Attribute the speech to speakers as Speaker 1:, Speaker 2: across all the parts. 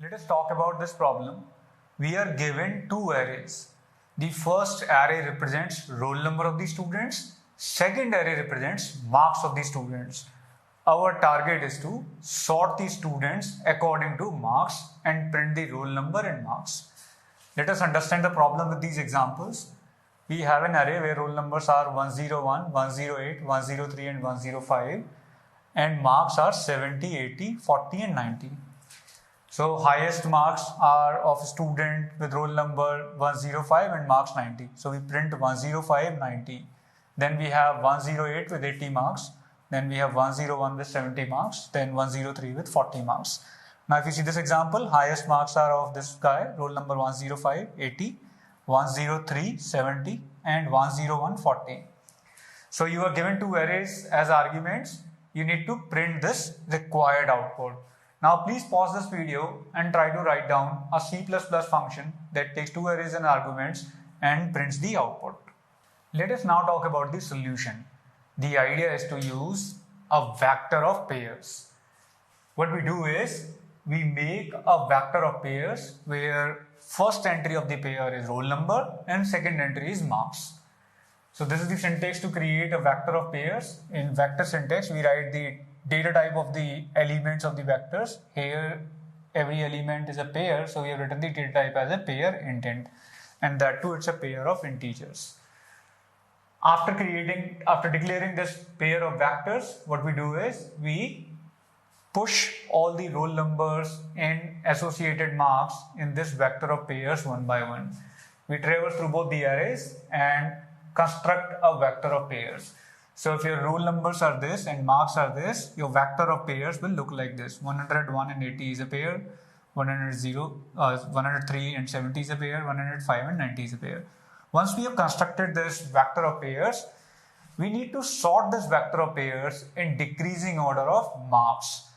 Speaker 1: Let us talk about this problem. We are given two arrays. The first array represents roll number of the students. Second array represents marks of the students. Our target is to sort the students according to marks and print the roll number and marks. Let us understand the problem with these examples. We have an array where roll numbers are 101, 108, 103 and 105 and marks are 70, 80, 40 and 90. So highest marks are of a student with roll number 105 and marks 90. So we print 105, 90. Then we have 108 with 80 marks. Then we have 101 with 70 marks. Then 103 with 40 marks. Now if you see this example, highest marks are of this guy, roll number 105, 80, 103, 70 and 101, 40. So you are given two arrays as arguments. You need to print this required output. Now please pause this video and try to write down a C++ function that takes two arrays and arguments and prints the output. Let us now talk about the solution. The idea is to use a vector of pairs. What we do is we make a vector of pairs where first entry of the pair is roll number and second entry is marks. So this is the syntax to create a vector of pairs. In vector syntax, we write the data type of the elements of the vectors. Here, every element is a pair, so we have written the data type as a pair intent, and that too, it's a pair of integers. After declaring this pair of vectors, what we do is we push all the roll numbers and associated marks in this vector of pairs one by one. We traverse through both the arrays and construct a vector of pairs. So if your roll numbers are this and marks are this, your vector of pairs will look like this. 101 and 80 is a pair, 103 and 70 is a pair, 105 and 90 is a pair. Once we have constructed this vector of pairs, we need to sort this vector of pairs in decreasing order of marks.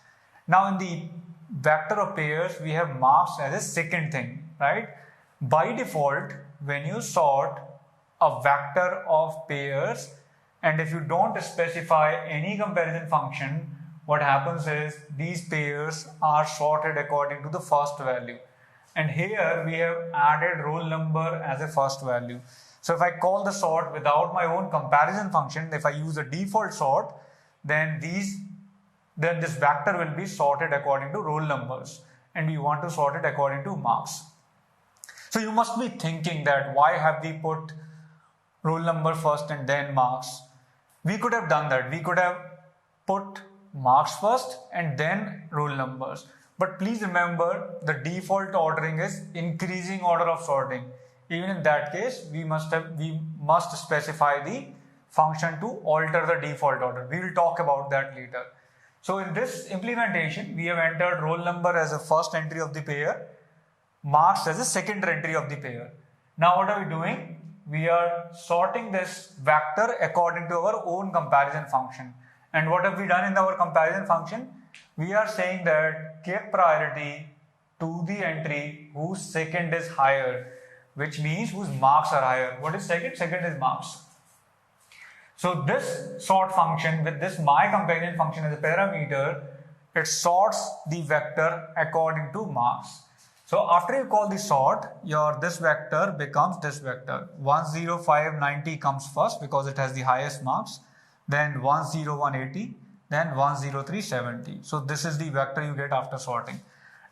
Speaker 1: Now in the vector of pairs, we have marks as a second thing, right? By default, when you sort a vector of pairs, and if you don't specify any comparison function, what happens is these pairs are sorted according to the first value. And here we have added roll number as a first value. So if I call the sort without my own comparison function, if I use a default sort, then this vector will be sorted according to roll numbers. And we want to sort it according to marks. So you must be thinking that why have we put roll number first and then marks? We could have done that. We could have put marks first and then roll numbers. But please remember, the default ordering is increasing order of sorting. Even in that case, we must specify the function to alter the default order. We will talk about that later. So in this implementation, we have entered roll number as a first entry of the pair, marks as a second entry of the pair. Now what are we doing? We are sorting this vector according to our own comparison function. And what have we done in our comparison function? We are saying that give priority to the entry whose second is higher, which means whose marks are higher. What is second? Second is marks. So this sort function with this my comparison function as a parameter, it sorts the vector according to marks. So after you call the sort, this vector becomes this vector. 105, 90 comes first because it has the highest marks. Then 101, 80. Then 103, 70. So this is the vector you get after sorting.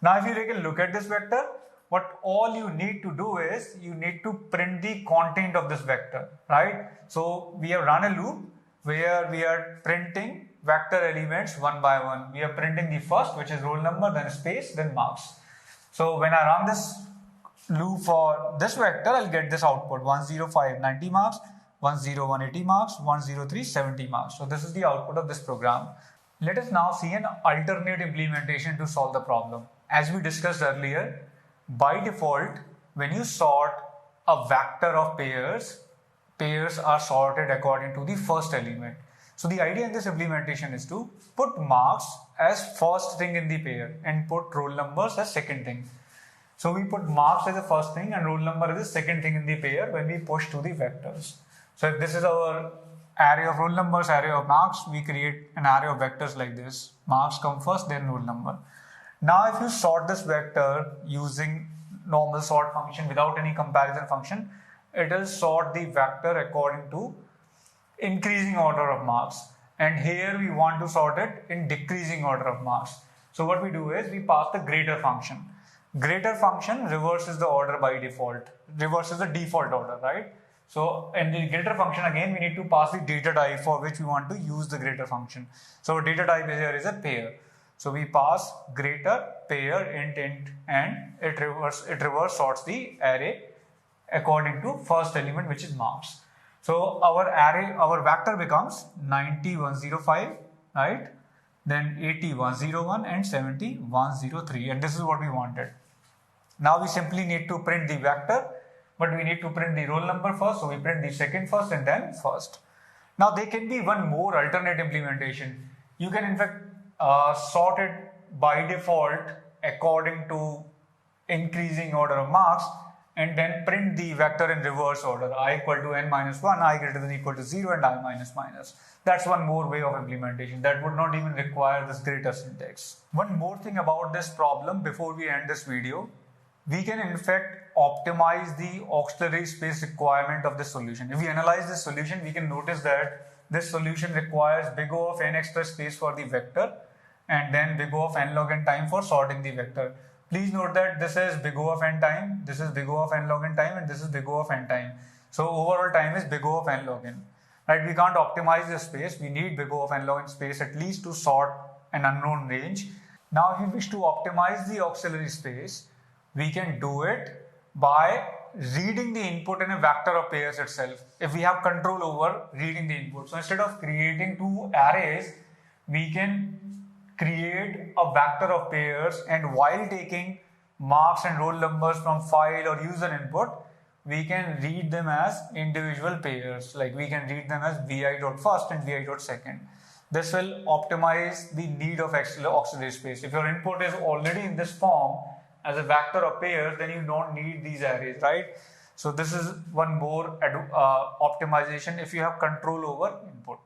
Speaker 1: Now if you take a look at this vector, what all you need to do is you need to print the content of this vector, right? So we have run a loop where we are printing vector elements one by one. We are printing the first, which is roll number, then space, then marks. So when I run this loop for this vector, I'll get this output: 105, 90 marks, 101, 80 marks, 103, 70 marks. So this is the output of this program. Let us now see an alternate implementation to solve the problem. As we discussed earlier, by default, when you sort a vector of pairs, pairs are sorted according to the first element. So the idea in this implementation is to put marks as first thing in the pair and put roll numbers as second thing. So we put marks as the first thing and roll number as the second thing in the pair when we push to the vectors. So if this is our array of roll numbers, array of marks, we create an array of vectors like this. Marks come first, then roll number. Now if you sort this vector using normal sort function without any comparison function, it will sort the vector according to increasing order of marks. And here we want to sort it in decreasing order of marks. So what we do is we pass the greater function. Greater function reverses the order by default, reverses the default order, right? So in the greater function, again, we need to pass the data type for which we want to use the greater function. So data type here is a pair. So we pass greater pair int and it reverse sorts the array according to first element, which is marks. So our vector becomes 90, 105, right? Then 80, 101 and 70, 103. And this is what we wanted. Now we simply need to print the vector, but we need to print the roll number first. So we print the second first and then first. Now there can be one more alternate implementation. You can in fact sort it by default according to increasing order of marks and then print the vector in reverse order, I equal to n minus 1, I greater than equal to 0 and I minus minus. That's one more way of implementation that would not even require this greater syntax. One more thing about this problem before we end this video, we can in fact optimize the auxiliary space requirement of this solution. If we analyze this solution, we can notice that this solution requires big O of n extra space for the vector and then big O of n log n time for sorting the vector. Please note that this is big O of n time, this is big O of n log n time, and this is big O of n time. So overall time is big O of n log n. Right? We can't optimize this space. We need big O of n log n space at least to sort an unknown range. Now if we wish to optimize the auxiliary space, we can do it by reading the input in a vector of pairs itself. If we have control over reading the input. So instead of creating two arrays, we can create a vector of pairs, and while taking marks and roll numbers from file or user input, we can read them as individual pairs. Like we can read them as vi.first and vi.second. This will optimize the need of auxiliary space. If your input is already in this form as a vector of pairs, then you don't need these arrays, right? So this is one more optimization if you have control over input.